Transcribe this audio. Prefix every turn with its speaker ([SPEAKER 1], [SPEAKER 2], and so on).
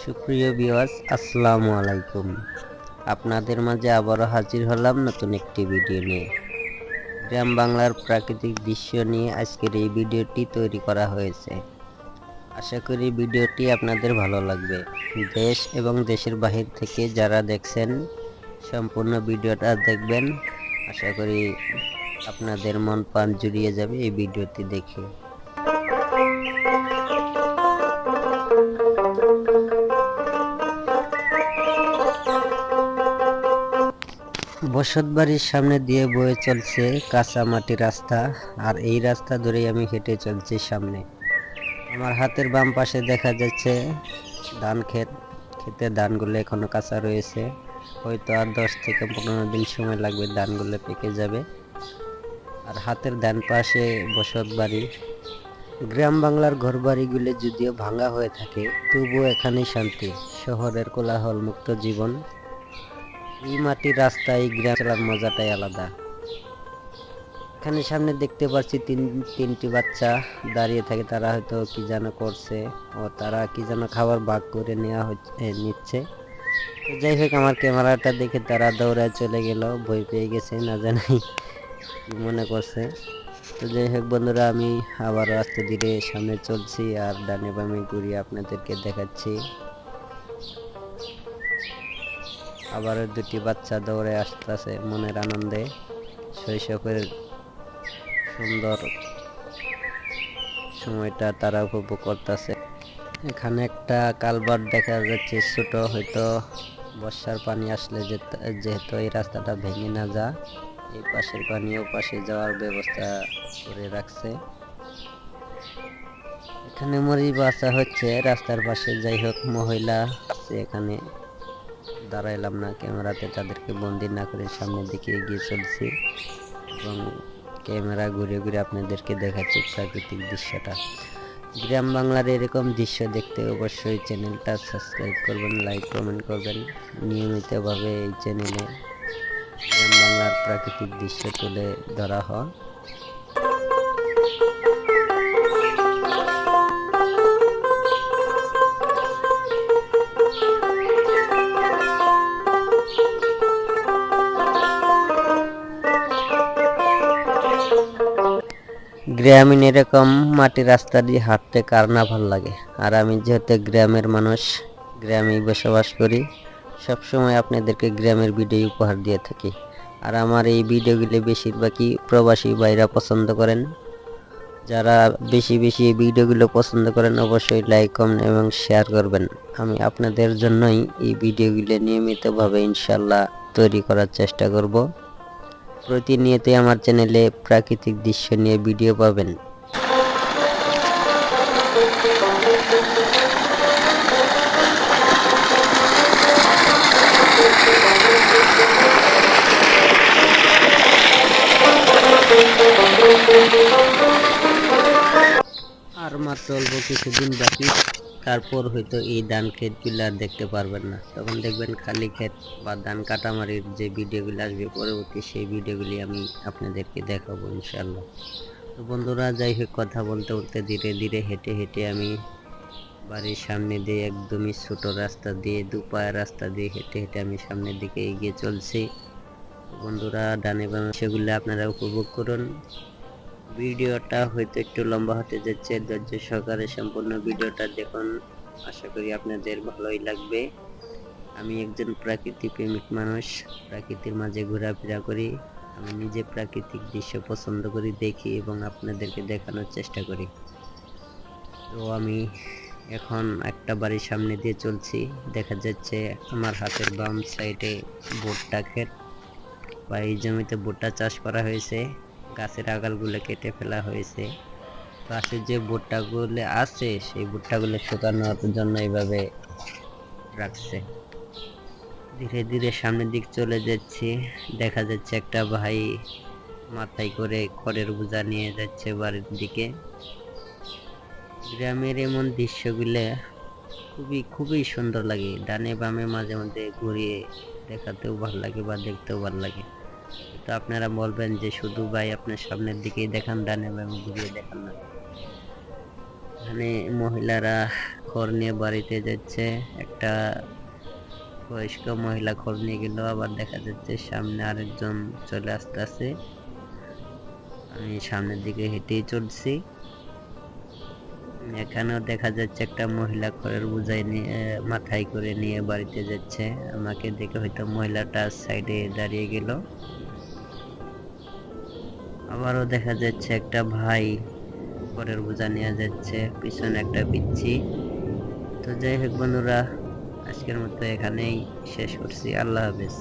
[SPEAKER 1] সুপ্রিয় ভিউয়ার্স, আসসালামু আলাইকুম। আপনাদের মাঝে আবারও হাজির হলাম নতুন একটি ভিডিও নিয়ে। গ্রাম বাংলার প্রাকৃতিক দৃশ্য নিয়ে আজকের এই ভিডিওটি তৈরি করা হয়েছে। আশা করি ভিডিওটি আপনাদের ভালো লাগবে। দেশ এবং দেশের বাহির থেকে যারা দেখছেন সম্পূর্ণ ভিডিওটা দেখবেন। আশা করি আপনাদের মন প্রাণ জুড়িয়ে যাবে এই ভিডিওটি দেখে। বসতবাড়ির সামনে দিয়ে বয়ে চলছে কাঁচা মাটি রাস্তা, আর এই রাস্তা ধরেই আমি হেঁটে চলছি সামনে। আমার হাতের বাম পাশে দেখা যাচ্ছে ধান ক্ষেত। ক্ষেতে ধানগুলো এখনো কাঁচা রয়েছে, হয়তো আর 10 থেকে 15 দিন সময় লাগবে, ধানগুলো পেকে যাবে। আর হাতের ডান পাশে বসতবাড়ি। গ্রাম বাংলার ঘরবাড়িগুলো যদিও ভাঙা হয়ে থাকে, তবুও এখানে শান্তি। শহরের কোলাহল মুক্ত জীবন। এই মাটির রাস্তায় গ্রাম চলার মজাটাই আলাদা। এখানে সামনে দেখতে পাচ্ছি তিনটি বাচ্চা দাঁড়িয়ে থাকে, তারা হয়তো কি যেন করছে, ও তারা কি যেন খাবার ভাগ করে নিচ্ছে। তো যাই হোক, আমার ক্যামেরাটা দেখে তারা দৌড়ায় চলে গেল, ভয় পেয়ে গেছে, না জানি কি মনে করছে। তো যাই হোক বন্ধুরা, আমি আবারও আস্তে ধীরে সামনে চলছি আর ডানে বামে ঘুরিয়ে আপনাদেরকে দেখাচ্ছি। আবারও দুটি বাচ্চা দৌড়ে আসতেছে মনের আনন্দে, শৈশবের সুন্দর সময়টা তারা উপভোগ করতেছে। এখানে একটা কালভার্ট দেখা যাচ্ছে ছোট, হয়তো বর্ষার পানি আসলে যেহেতু এই রাস্তাটা ভেঙে না যায়, এই পাশের পানি ও পাশে যাওয়ার ব্যবস্থা করে রাখছে। এখানে মরিচ বাঁচা হচ্ছে রাস্তার পাশে। যাই হোক, মহিলা আছে এখানে, দাঁড়াইলাম না ক্যামেরাতে তাদেরকে বন্দি না করে সামনের দিকে এগিয়ে চলছি এবং ক্যামেরা ঘুরে ঘুরে আপনাদেরকে দেখাচ্ছি প্রাকৃতিক দৃশ্যটা। গ্রাম বাংলার এরকম দৃশ্য দেখতে অবশ্যই চ্যানেলটা সাবস্ক্রাইব করবেন, লাইক কমেন্ট করবেন। নিয়মিতভাবে এই চ্যানেলে গ্রাম বাংলার প্রাকৃতিক দৃশ্য তুলে ধরা হয়। গ্রামীণ এরকম মাটির রাস্তা দিয়ে হাঁটতে কার না ভালো লাগে। আর আমি যেহেতু গ্রামের মানুষ, গ্রামেই বসবাস করি, সবসময় আপনাদেরকে গ্রামের ভিডিও উপহার দিয়ে থাকি। আর আমার এই ভিডিওগুলি বেশিরভাগই প্রবাসী ভাইরা পছন্দ করেন। যারা বেশি বেশি এই ভিডিওগুলো পছন্দ করেন, অবশ্যই লাইক কমেন্ট এবং শেয়ার করবেন। আমি আপনাদের জন্যই এই ভিডিওগুলো নিয়মিতভাবে ইনশাল্লাহ তৈরি করার চেষ্টা করব। প্রতিনিয়তই আমার চ্যানেলে প্রাকৃতিক দৃশ্য নিয়ে ভিডিও পাবেন। আর মাত্র অল্প কিছুদিন বাকি, তারপর হয়তো এই ধান ক্ষেতগুলো আর দেখতে পারবেন না। তখন দেখবেন খালি ক্ষেত বা ধান কাটামারির যে ভিডিওগুলো আসবে পরবর্তী, সেই ভিডিওগুলি আমি আপনাদেরকে দেখাবো ইনশাল্লাহ। তো বন্ধুরা, যাই হোক, কথা বলতে বলতে ধীরে ধীরে হেঁটে হেঁটে আমি বাড়ির সামনে দিয়ে একদমই ছোট রাস্তা দিয়ে, দুপায়ের রাস্তা দিয়ে হেঁটে হেঁটে আমি সামনের দিকে এগিয়ে চলছি। বন্ধুরা, ডানে বামে সেগুলো আপনারা উপভোগ করুন। ভিডিওটা হয়তো একটু লম্বা হতে যাচ্ছে, ধৈর্য সহকারে সম্পূর্ণ ভিডিওটা দেখুন। আশা করি আপনাদের ভালোই লাগবে। আমি একজন প্রাকৃতিক প্রেমিক মানুষ, প্রকৃতির মাঝে ঘোরাফেরা করি। আমি নিজে প্রাকৃতিক দৃশ্য পছন্দ করি, দেখি এবং আপনাদেরকে দেখানোর চেষ্টা করি। তো আমি এখন একটা বাড়ির সামনে দিয়ে চলছি। দেখা যাচ্ছে আমার হাতের বাম সাইডে ভুট্টা ক্ষেত, বা এই জমিতে ভুট্টা চাষ করা হয়েছে। গাছের আগালগুলো কেটে ফেলা হয়েছে। পাশে যে ভুট্টাগুলো আছে, সেই ভুট্টাগুলো শুকানোর জন্য এইভাবে রাখছে। ধীরে ধীরে সামনের দিক চলে যাচ্ছি। দেখা যাচ্ছে একটা ভাই মাথায় করে খড়ের বোঝা নিয়ে যাচ্ছে বাড়ির দিকে। গ্রামের এমন দৃশ্যগুলো খুবই খুবই সুন্দর লাগে। ডানে বামে মাঝে মধ্যে ঘুরিয়ে দেখাতেও ভালো লাগে বা দেখতেও ভালো লাগে। তো আপনারা বলবেন যে শুধু ভাই আপনার সামনের দিকেই দেখান, ডানে বামে ঘুরিয়ে দেখান না। এখানে মহিলারা খড় নিয়ে বাড়িতে যাচ্ছে। একটা বয়স্ক মহিলা খড় নিয়ে গেল, আবার দেখা যাচ্ছে সামনে আরেকজন চলে আসতেছে। আমি সামনের দিকে হেঁটেই চলছি। এখানেও দেখা যাচ্ছে একটা মহিলা খড়ের বোঝাই নিয়ে মাথায় করে নিয়ে বাড়িতে যাচ্ছে। আমাকে দেখে হয়তো মহিলাটা সাইডে দাঁড়িয়ে গেল। আবারও দেখা যাচ্ছে একটা ভাই খড়ের বোঝা নিয়ে যাচ্ছে, পিছনে একটা পিচ্ছি। তো যাই হোক বন্ধুরা, আজকের মতো এখানেই শেষ করছি। আল্লাহ হাফেজ।